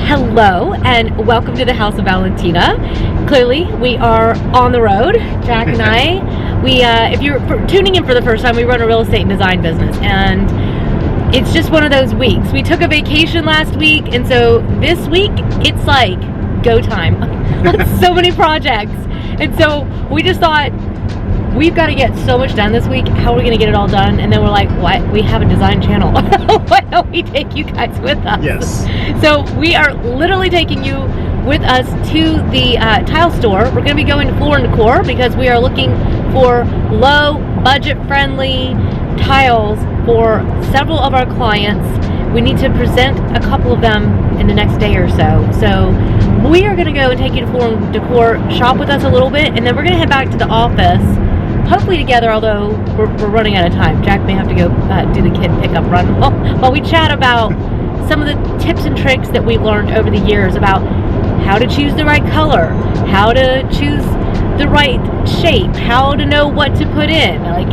Hello and welcome to the house of Valentina. Clearly we are on the road, Jack and I. If you're tuning in for the first time, we run a real estate and design business, and it's just one of those weeks. We took a vacation last week, and so this week it's like go time on so many projects. And so we just thought, we've got to get so much done this week. How are we going to get it all done? And then we're like, what? We have a design channel. Why don't we take you guys with us? Yes. So we are literally taking you with us to the tile store. We're going to be going to Floor and Decor because we are looking for low, budget-friendly tiles for several of our clients. We need to present a couple of them in the next day or so. So we are going to go and take you to Floor and Decor, shop with us a little bit, and then we're going to head back to the office. Hopefully together, although we're running out of time. Jack may have to go do the kid pickup run while we chat about some of the tips and tricks that we've learned over the years about how to choose the right color, how to choose the right shape, how to know what to put in, like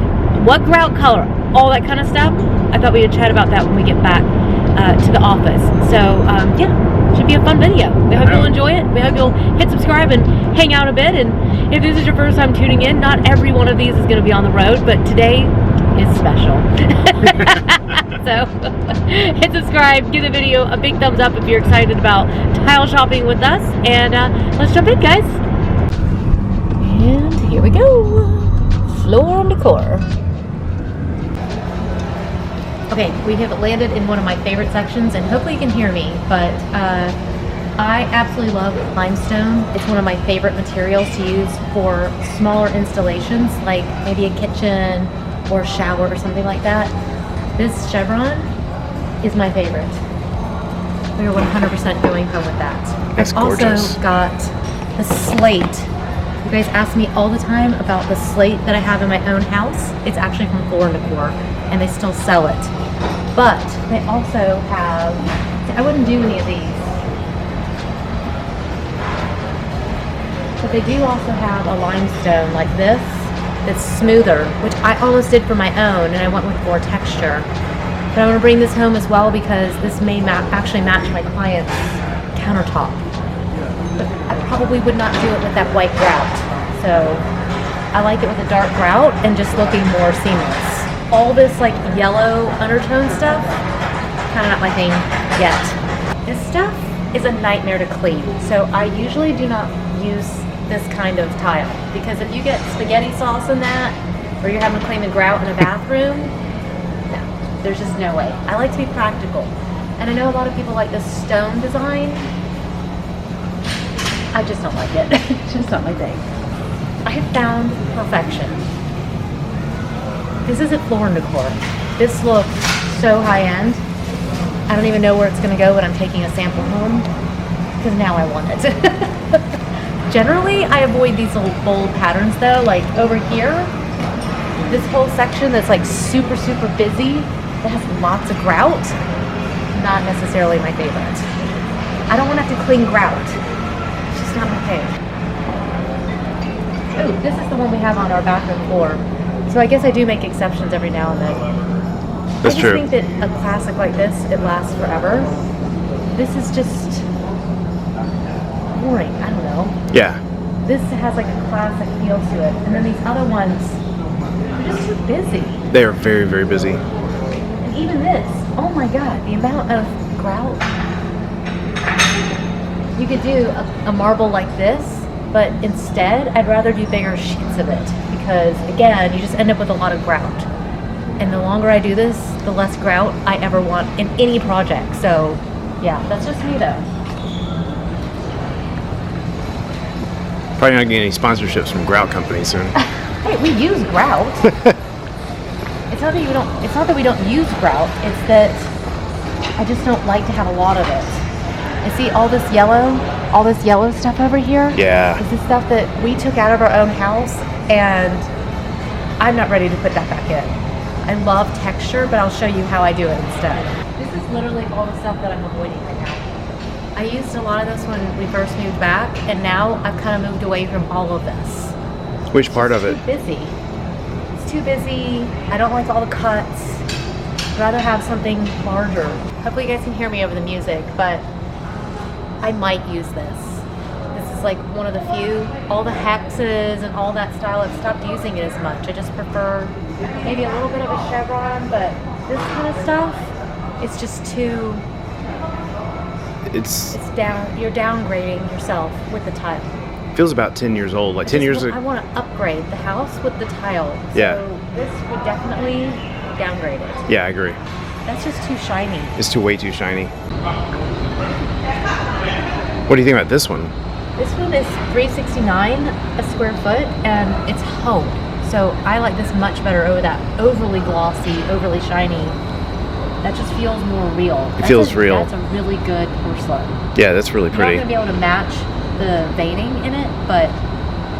what grout color, all that kind of stuff. I thought we'd chat about that when we get back to the office. So yeah, should be a fun video. We hope you'll enjoy it. We hope you'll hit subscribe and hang out a bit. And if this is your first time tuning in, not every one of these is going to be on the road, but today is special. So hit subscribe, give the video a big thumbs up if you're excited about tile shopping with us, and let's jump in, guys. And here we go. Floor and Decor. Okay, we have landed in one of my favorite sections, and hopefully you can hear me, but I absolutely love limestone. It's one of my favorite materials to use for smaller installations, like maybe a kitchen or shower or something like that. This chevron is my favorite. We are 100% going home with that. That's I've gorgeous. also got the slate. You guys ask me all the time about the slate that I have in my own house. It's actually from Floor and Decor, and they still sell it. But they also have, I wouldn't do any of these, but they do also have a limestone like this that's smoother, which I almost did for my own, and I went with more texture. But I'm going to bring this home as well because this may actually match my client's countertop. But I probably would not do it with that white grout. So I like it with a dark grout and just looking more seamless. All this like yellow undertone stuff, kind of not my thing yet. This stuff is a nightmare to clean. So I usually do not use this kind of tile because if you get spaghetti sauce in that, or you're having to clean the grout in a bathroom, no, there's just no way. I like to be practical. And I know a lot of people like this stone design. I just don't like it. It's just not my thing. I have found perfection. This isn't Floor and Decor. This looks so high-end. I don't even know where it's going to go, but I'm taking a sample home because now I want it. Generally, I avoid these little bold patterns though. Like over here, this whole section that's like super, super busy, that has lots of grout, not necessarily my favorite. I don't want to have to clean grout. It's just not my thing. Oh, this is the one we have on our bathroom floor. So I guess I do make exceptions every now and then. That's true. I just think that a classic like this, it lasts forever. This is just boring. I don't know. Yeah. This has like a classic feel to it. And then these other ones, they're just too busy. They are very, very busy. And even this, oh my God, the amount of grout. You could do a marble like this, but instead, I'd rather do bigger sheets of it because, again, you just end up with a lot of grout. And the longer I do this, the less grout I ever want in any project. So, yeah, that's just me though. Probably not getting any sponsorships from grout companies soon. Hey, we use grout. It's not that we don't use grout. It's that I just don't like to have a lot of it. And see all this yellow stuff over here? Yeah. This is stuff that we took out of our own house, and I'm not ready to put that back in. I love texture, but I'll show you how I do it instead. This is literally all the stuff that I'm avoiding right now. I used a lot of this when we first moved back, and now I've kind of moved away from all of this. Which part of it? It's too busy. It's too busy. I don't like all the cuts. I'd rather have something larger. Hopefully you guys can hear me over the music, but I might use this. This is like one of the few. All the hexes and all that style, I've stopped using it as much. I just prefer maybe a little bit of a chevron, but this kind of stuff, it's just too. It's down. You're downgrading yourself with the tile. Feels about 10 years old. Like 10 years ago. I want to upgrade the house with the tile. Yeah. So this would definitely downgrade it. Yeah, I agree. That's just too shiny. It's way too shiny. What do you think about this one? This one is $369 a square foot, and it's home. So I like this much better over that overly glossy, overly shiny. That just feels more real. It feels real. That's a really good porcelain. Yeah, that's really pretty. You're not going to be able to match the veining in it, but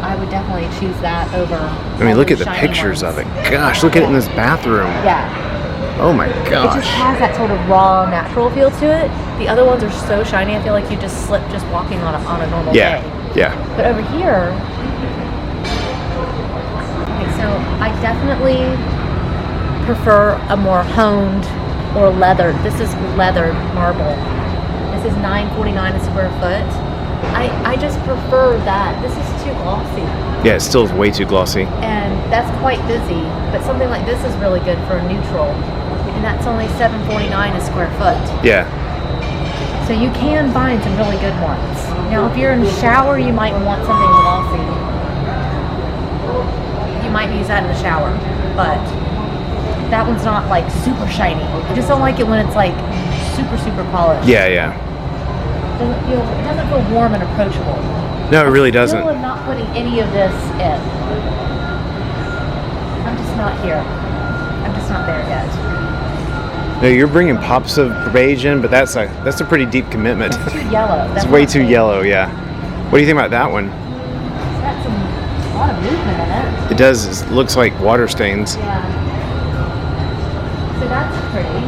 I would definitely choose that over. I mean, look at the pictures of it. Gosh, look at it in this bathroom. Yeah. Oh my gosh. It just has that sort of raw, natural feel to it. The other ones are so shiny, I feel like you just slip just walking on a normal day. Yeah. But over here, okay, so I definitely prefer a more honed or leathered. This is leathered marble. This is $9.49 a square foot. I just prefer that. This is too glossy. Yeah, it's still way too glossy. And that's quite busy, but something like this is really good for a neutral. And that's only $7.49 a square foot. Yeah. So you can find some really good ones. Now, if you're in the shower, you might want something glossy. You might use that in the shower, but that one's not like super shiny. I just don't like it when it's like super, super polished. Yeah, yeah. It doesn't feel warm and approachable. No, it really doesn't. I'm not putting any of this in. I'm just not here. I'm just not there yet. No, you're bringing pops of beige in, but that's a pretty deep commitment. It's too yellow. It's way too yellow, yeah. What do you think about that one? It's got a lot of movement in it. It does. It looks like water stains. Yeah. So that's pretty.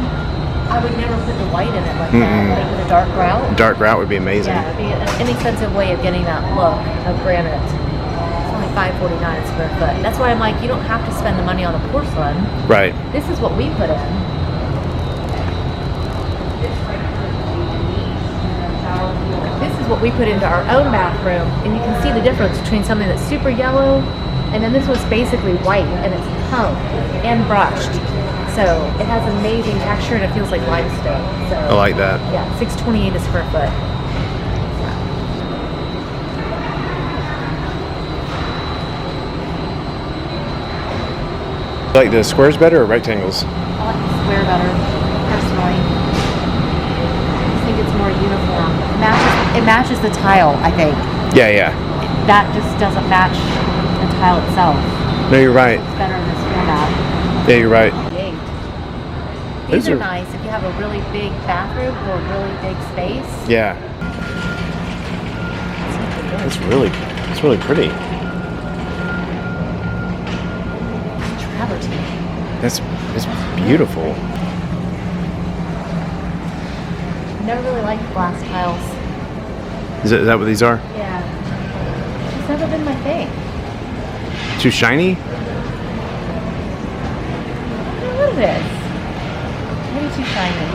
I would never put the white in it like that, like with a dark grout. Dark grout would be amazing. Yeah, it would be an inexpensive way of getting that look of granite. It's only $5.49 a square foot. That's why I'm like, you don't have to spend the money on a porcelain. Right. This is what we put in. This is what we put into our own bathroom, and you can see the difference between something that's super yellow, and then this was basically white, and it's honed and brushed. So it has amazing texture, and it feels like limestone. So I like that. yeah, $6.28 a square foot. Like the squares better or rectangles? I like the square better, personally. I just think it's more uniform. It matches the tile, I think. Yeah, yeah. That just doesn't match the tile itself. No, you're right. It's better in this format. Yeah, you're right. These are nice if you have a really big bathroom or a really big space. Yeah. It's really pretty. Travertine. It's beautiful. I've never really liked glass tiles. Is that what these are? Yeah. It's just never been my thing. Too shiny? I don't know what it is. Maybe too shiny.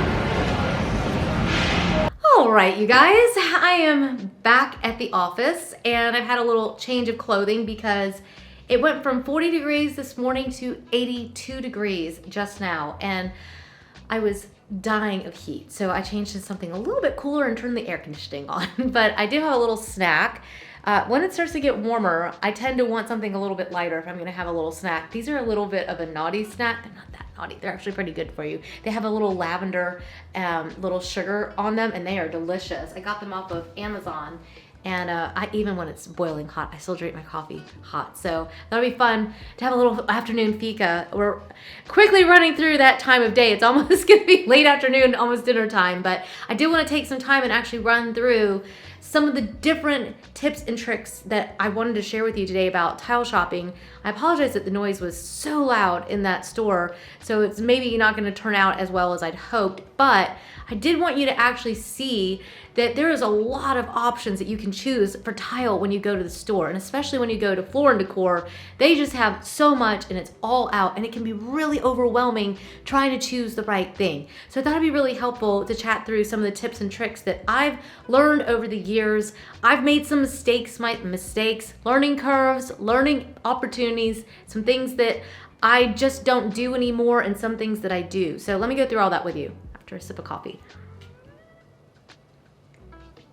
All right, you guys, I am back at the office, and I've had a little change of clothing because it went from 40 degrees this morning to 82 degrees just now, and I was dying of heat. So I changed to something a little bit cooler and turned the air conditioning on. But I do have a little snack. When it starts to get warmer, I tend to want something a little bit lighter if I'm gonna have a little snack. These are a little bit of a naughty snack. They're not that naughty. They're actually pretty good for you. They have a little lavender, little sugar on them, and they are delicious. I got them off of Amazon. And even when it's boiling hot, I still drink my coffee hot. So that'll be fun to have a little afternoon fika. We're quickly running through that time of day. It's almost gonna be late afternoon, almost dinner time. But I do wanna take some time and actually run through some of the different tips and tricks that I wanted to share with you today about tile shopping. I apologize that the noise was so loud in that store, so it's maybe not going to turn out as well as I'd hoped, but I did want you to actually see that there is a lot of options that you can choose for tile when you go to the store, and especially when you go to Floor and Decor, they just have so much and it's all out, and it can be really overwhelming trying to choose the right thing. So I thought it'd be really helpful to chat through some of the tips and tricks that I've learned over the years. I've made some mistakes, learning curves, learning opportunities, some things that I just don't do anymore, and some things that I do. So let me go through all that with you after a sip of coffee.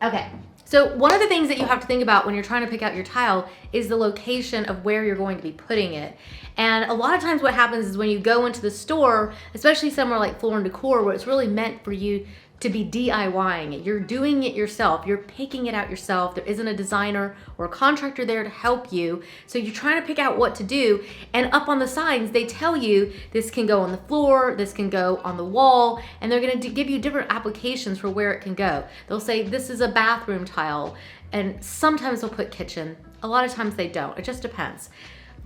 Okay, so one of the things that you have to think about when you're trying to pick out your tile is the location of where you're going to be putting it. And a lot of times what happens is when you go into the store, especially somewhere like Floor and Decor, where it's really meant for you to be DIYing it. You're doing it yourself. You're picking it out yourself. There isn't a designer or a contractor there to help you. So you're trying to pick out what to do. And up on the signs, they tell you this can go on the floor, this can go on the wall, and they're going to give you different applications for where it can go. They'll say this is a bathroom tile, and sometimes they'll put kitchen. A lot of times they don't. It just depends.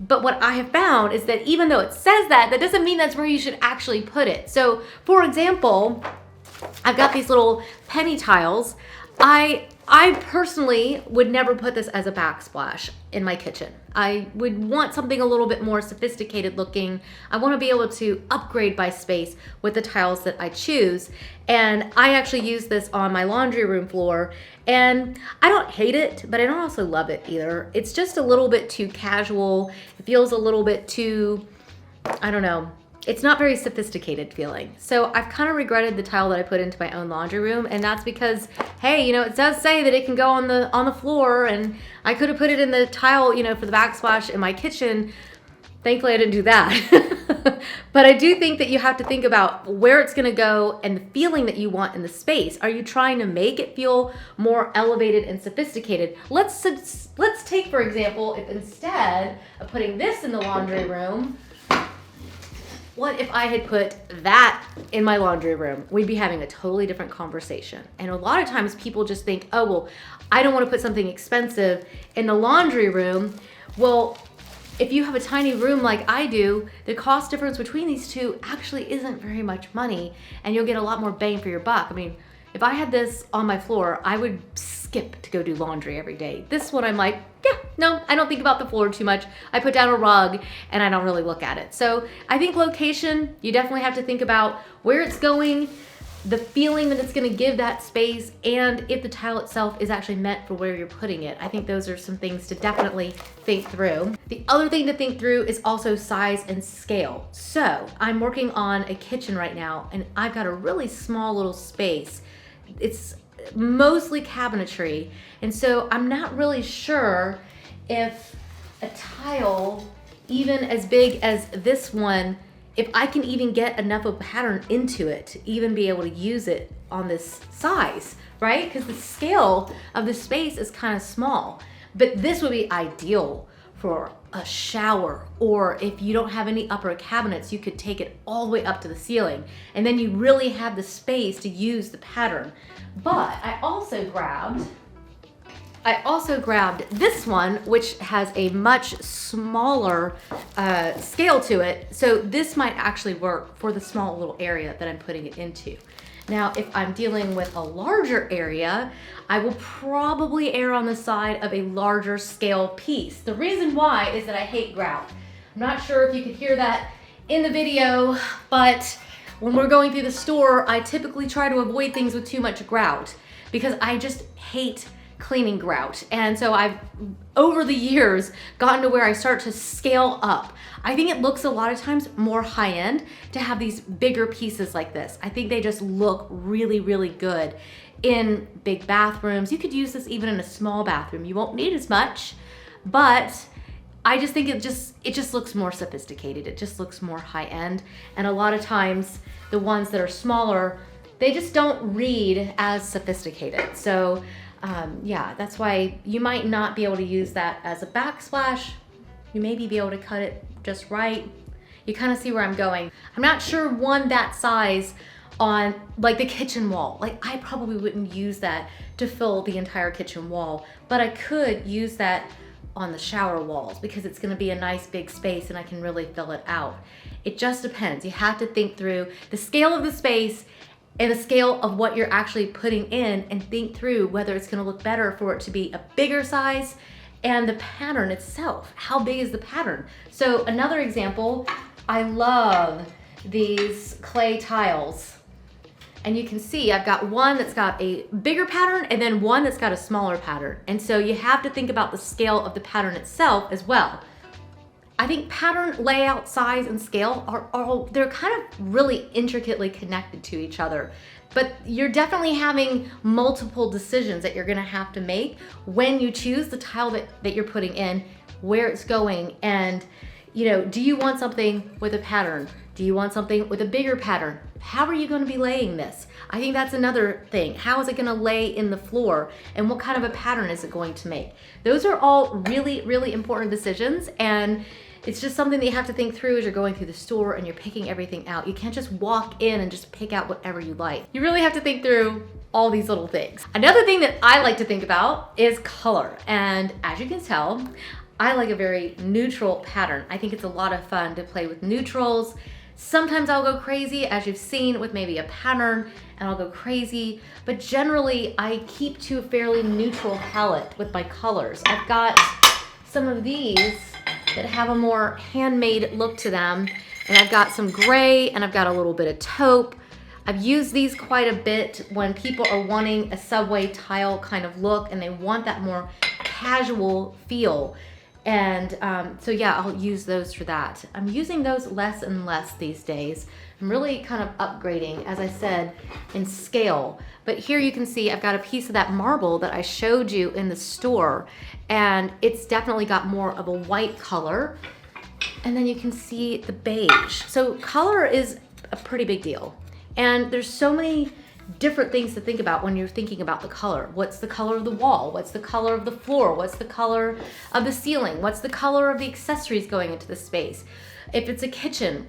But what I have found is that even though it says that, that doesn't mean that's where you should actually put it. So for example, I've got these little penny tiles. I personally would never put this as a backsplash in my kitchen. I would want something a little bit more sophisticated looking. I want to be able to upgrade my space with the tiles that I choose. And I actually use this on my laundry room floor. And I don't hate it, but I don't also love it either. It's just a little bit too casual. It feels a little bit too, I don't know. It's not very sophisticated feeling. So I've kind of regretted the tile that I put into my own laundry room, and that's because, hey, you know, it does say that it can go on the floor, and I could have put it in the tile, you know, for the backsplash in my kitchen. Thankfully I didn't do that. But I do think that you have to think about where it's gonna go and the feeling that you want in the space. Are you trying to make it feel more elevated and sophisticated? Let's take, for example, if instead of putting this in the laundry room, what if I had put that in my laundry room? We'd be having a totally different conversation. And a lot of times people just think, oh, well, I don't want to put something expensive in the laundry room. Well, if you have a tiny room like I do, the cost difference between these two actually isn't very much money, and you'll get a lot more bang for your buck. I mean, if I had this on my floor, I would skip to go do laundry every day. This one I'm like, yeah, no, I don't think about the floor too much. I put down a rug and I don't really look at it. So I think location, you definitely have to think about where it's going, the feeling that it's gonna give that space, and if the tile itself is actually meant for where you're putting it. I think those are some things to definitely think through. The other thing to think through is also size and scale. So I'm working on a kitchen right now, and I've got a really small little space. It's mostly cabinetry, and so I'm not really sure if a tile even as big as this one, if I can even get enough of a pattern into it to even be able to use it on this size, right? Because the scale of the space is kind of small, but this would be ideal for a shower, or if you don't have any upper cabinets, you could take it all the way up to the ceiling, and then you really have the space to use the pattern. But I also grabbed this one, which has a much smaller scale to it. So this might actually work for the small little area that I'm putting it into. Now, if I'm dealing with a larger area, I will probably err on the side of a larger scale piece. The reason why is that I hate grout. I'm not sure if you could hear that in the video, but when we're going through the store, I typically try to avoid things with too much grout because I just hate cleaning grout. And so I've, over the years, gotten to where I start to scale up. I think it looks a lot of times more high-end to have these bigger pieces like this. I think they just look really, really good in big bathrooms. You could use this even in a small bathroom. You won't need as much, but I just think it just looks more sophisticated. It just looks more high-end. And a lot of times, the ones that are smaller, they just don't read as sophisticated. So yeah, that's why you might not be able to use that as a backsplash. You maybe be able to cut it just right. You kind of see where I'm going. I'm not sure one that size on like the kitchen wall. Like I probably wouldn't use that to fill the entire kitchen wall, but I could use that on the shower walls because it's gonna be a nice big space and I can really fill it out. It just depends. You have to think through the scale of the space and the scale of what you're actually putting in and think through whether it's gonna look better for it to be a bigger size and the pattern itself. How big is the pattern? So another example, I love these clay tiles. And you can see I've got one that's got a bigger pattern and then one that's got a smaller pattern. And so you have to think about the scale of the pattern itself as well. I think pattern, layout, size, and scale are all, they're kind of really intricately connected to each other. But you're definitely having multiple decisions that you're gonna have to make when you choose the tile that you're putting in, where it's going, and do you want something with a pattern? Do you want something with a bigger pattern? How are you gonna be laying this? I think that's another thing. How is it gonna lay in the floor? And what kind of a pattern is it going to make? Those are all really, really important decisions, and it's just something that you have to think through as you're going through the store and you're picking everything out. You can't just walk in and just pick out whatever you like. You really have to think through all these little things. Another thing that I like to think about is color. And as you can tell, I like a very neutral pattern. I think it's a lot of fun to play with neutrals. Sometimes I'll go crazy, as you've seen with maybe a pattern, and I'll go crazy, but generally I keep to a fairly neutral palette with my colors. I've got some of these that have a more handmade look to them, and I've got some gray, and I've got a little bit of taupe. I've used these quite a bit when people are wanting a subway tile kind of look and they want that more casual feel. And so yeah, I'll use those for that. I'm using those less and less these days. I'm really kind of upgrading, as I said, in scale. But here you can see I've got a piece of that marble that I showed you in the store, and it's definitely got more of a white color. And then you can see the beige. So color is a pretty big deal. And there's so many different things to think about when you're thinking about the color. What's the color of the wall? What's the color of the floor? What's the color of the ceiling? What's the color of the accessories going into the space? If it's a kitchen,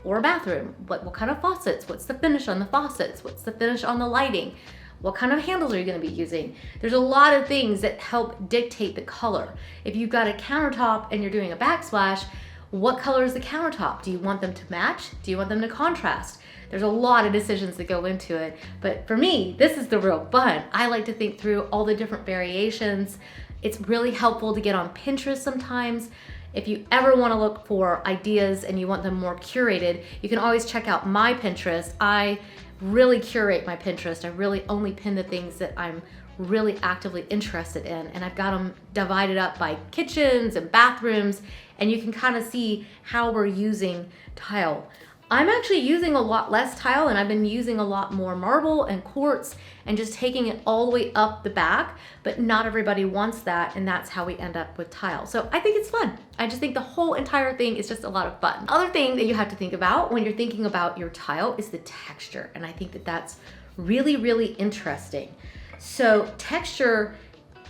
or a bathroom, what kind of faucets? What's the finish on the faucets? What's the finish on the lighting? What kind of handles are you going to be using? There's a lot of things that help dictate the color. If you've got a countertop and you're doing a backsplash, what color is the countertop? Do you want them to match? Do you want them to contrast? There's a lot of decisions that go into it, but for me, this is the real fun. I like to think through all the different variations. It's really helpful to get on Pinterest sometimes. If you ever want to look for ideas and you want them more curated, you can always check out my Pinterest. I really curate my Pinterest. I really only pin the things that I'm really actively interested in, and I've got them divided up by kitchens and bathrooms, and you can kind of see how we're using tile. I'm actually using a lot less tile, and I've been using a lot more marble and quartz and just taking it all the way up the back, but not everybody wants that, and that's how we end up with tile. So I think it's fun. I just think the whole entire thing is just a lot of fun. Other thing that you have to think about when you're thinking about your tile is the texture, and I think that that's really, really interesting. So texture,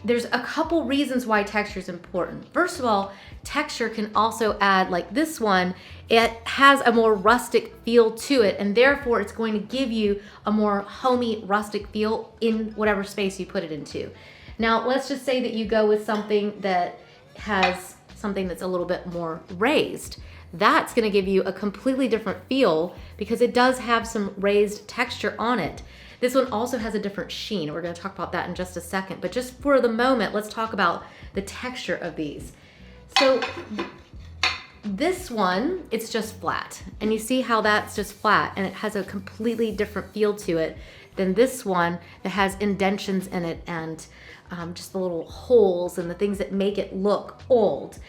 there's a couple reasons why texture is important. First of all, texture can also add, like this one, it has a more rustic feel to it, and therefore it's going to give you a more homey, rustic feel in whatever space you put it into. Now, let's just say that you go with something that has something that's a little bit more raised. That's gonna give you a completely different feel because it does have some raised texture on it. This one also has a different sheen. We're gonna talk about that in just a second, but just for the moment, let's talk about the texture of these. So this one, it's just flat. And you see how that's just flat, and it has a completely different feel to it than this one that has indentions in it and just the little holes and the things that make it look old.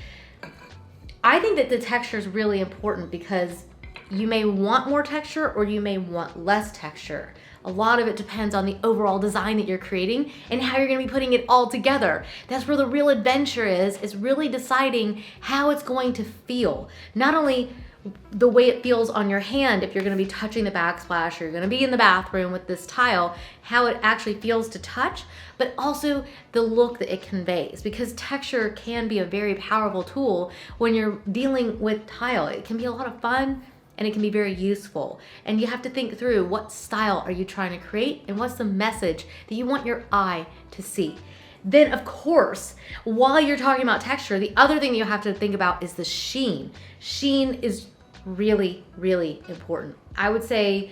I think that the texture is really important because you may want more texture or you may want less texture. A lot of it depends on the overall design that you're creating and how you're gonna be putting it all together. That's where the real adventure is really deciding how it's going to feel. Not only the way it feels on your hand if you're gonna be touching the backsplash or you're gonna be in the bathroom with this tile, how it actually feels to touch, but also the look that it conveys, because texture can be a very powerful tool when you're dealing with tile. It can be a lot of fun and it can be very useful. And you have to think through, what style are you trying to create and what's the message that you want your eye to see. Then of course, while you're talking about texture, the other thing you have to think about is the sheen. Sheen is really, really important. I would say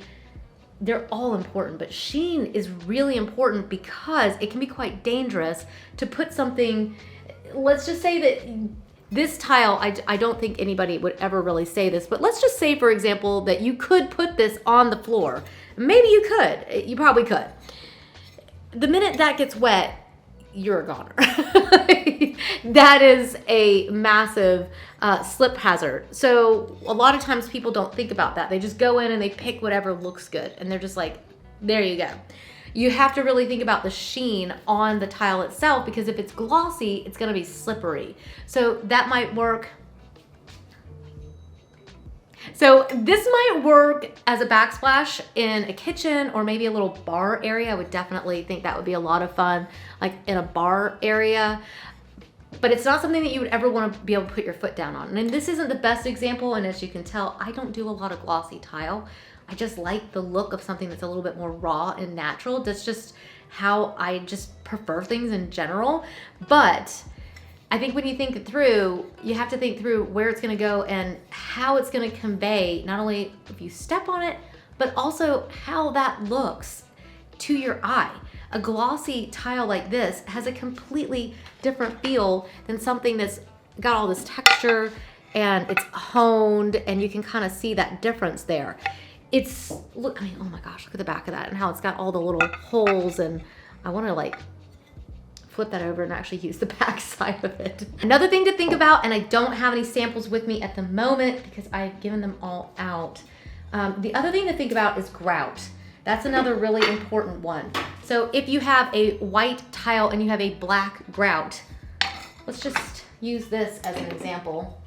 they're all important, but sheen is really important because it can be quite dangerous to put something, let's just say that this tile, I don't think anybody would ever really say this, but let's just say, for example, that you could put this on the floor. Maybe you could, you probably could. The minute that gets wet, you're a goner. That is a massive slip hazard. So a lot of times people don't think about that. They just go in and they pick whatever looks good, and they're just like, there you go. You have to really think about the sheen on the tile itself, because if it's glossy, it's gonna be slippery. So that might work. So this might work as a backsplash in a kitchen or maybe a little bar area. I would definitely think that would be a lot of fun, like in a bar area. But it's not something that you would ever want to be able to put your foot down on. And this isn't the best example, and as you can tell, I don't do a lot of glossy tile. I just like the look of something that's a little bit more raw and natural. That's just how I just prefer things in general. But I think when you think it through, you have to think through where it's gonna go and how it's gonna convey, not only if you step on it, but also how that looks to your eye. A glossy tile like this has a completely different feel than something that's got all this texture and it's honed, and you can kind of see that difference there. It's, look, I mean, oh my gosh, look at the back of that and how it's got all the little holes, and I wanna like flip that over and actually use the back side of it. Another thing to think about, and I don't have any samples with me at the moment because I've given them all out. The other thing to think about is grout. That's another really important one. So if you have a white tile and you have a black grout, let's just use this as an example.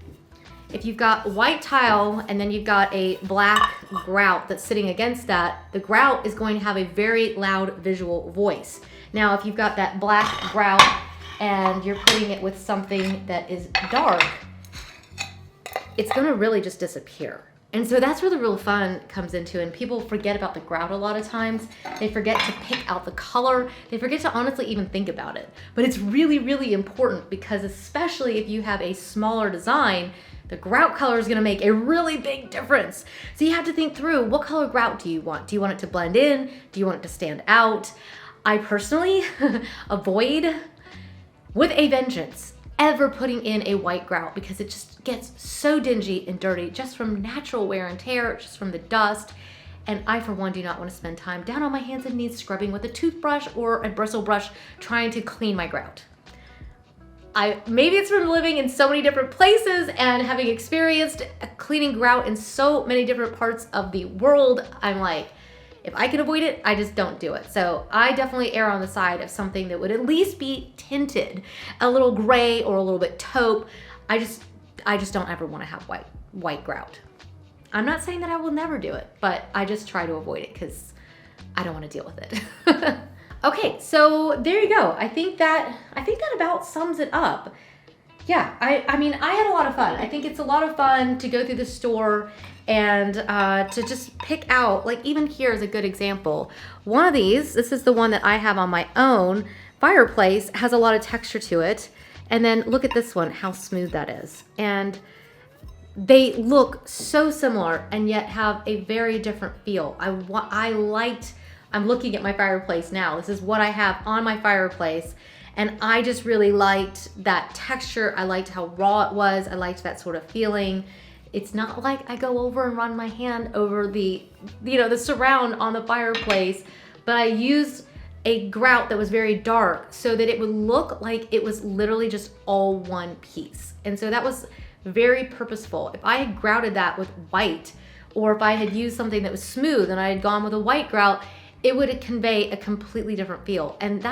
If you've got white tile and then you've got a black grout that's sitting against that, the grout is going to have a very loud visual voice. Now, if you've got that black grout and you're putting it with something that is dark, it's gonna really just disappear. And so that's where the real fun comes into, and people forget about the grout a lot of times. They forget to pick out the color. They forget to honestly even think about it. But it's really, really important, because especially if you have a smaller design, the grout color is gonna make a really big difference. So you have to think through, what color grout do you want? Do you want it to blend in? Do you want it to stand out? I personally avoid, with a vengeance, ever putting in a white grout, because it just gets so dingy and dirty just from natural wear and tear, just from the dust. And I, for one, do not want to spend time down on my hands and knees scrubbing with a toothbrush or a bristle brush trying to clean my grout. Maybe it's from living in so many different places and having experienced cleaning grout in so many different parts of the world. I'm like, if I can avoid it, I just don't do it. So I definitely err on the side of something that would at least be tinted, a little gray or a little bit taupe. I just don't ever want to have white grout. I'm not saying that I will never do it, but I just try to avoid it because I don't want to deal with it. Okay, so there you go. I think that about sums it up. Yeah, I mean, I had a lot of fun. I think it's a lot of fun to go through the store and to just pick out, like even here is a good example. One of these, this is the one that I have on my own fireplace, has a lot of texture to it. And then look at this one, how smooth that is. And they look so similar and yet have a very different feel. I'm looking at my fireplace now. This is what I have on my fireplace. And I just really liked that texture. I liked how raw it was. I liked that sort of feeling. It's not like I go over and run my hand over the surround on the fireplace, but I used a grout that was very dark so that it would look like it was literally just all one piece. And so that was very purposeful. If I had grouted that with white, or if I had used something that was smooth and I had gone with a white grout, it would convey a completely different feel. And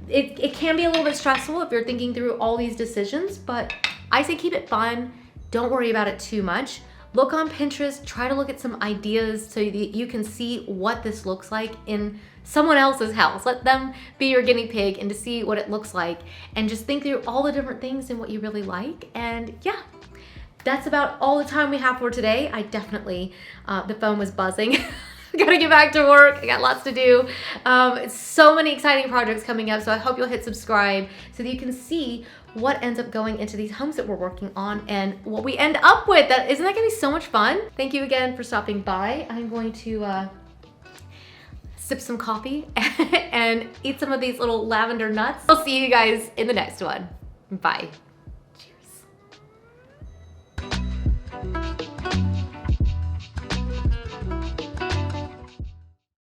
it can be a little bit stressful if you're thinking through all these decisions, but I say keep it fun. Don't worry about it too much. Look on Pinterest, try to look at some ideas so that you can see what this looks like in someone else's house. Let them be your guinea pig and to see what it looks like, and just think through all the different things and what you really like. And yeah, that's about all the time we have for today. I definitely, the phone was buzzing. Gotta get back to work. I got lots to do. So many exciting projects coming up, so I hope you'll hit subscribe so that you can see what ends up going into these homes that we're working on and what we end up with. Isn't that gonna be so much fun? Thank you again for stopping by. I'm going to sip some coffee and eat some of these little lavender nuts. I'll see you guys in the next one. Bye.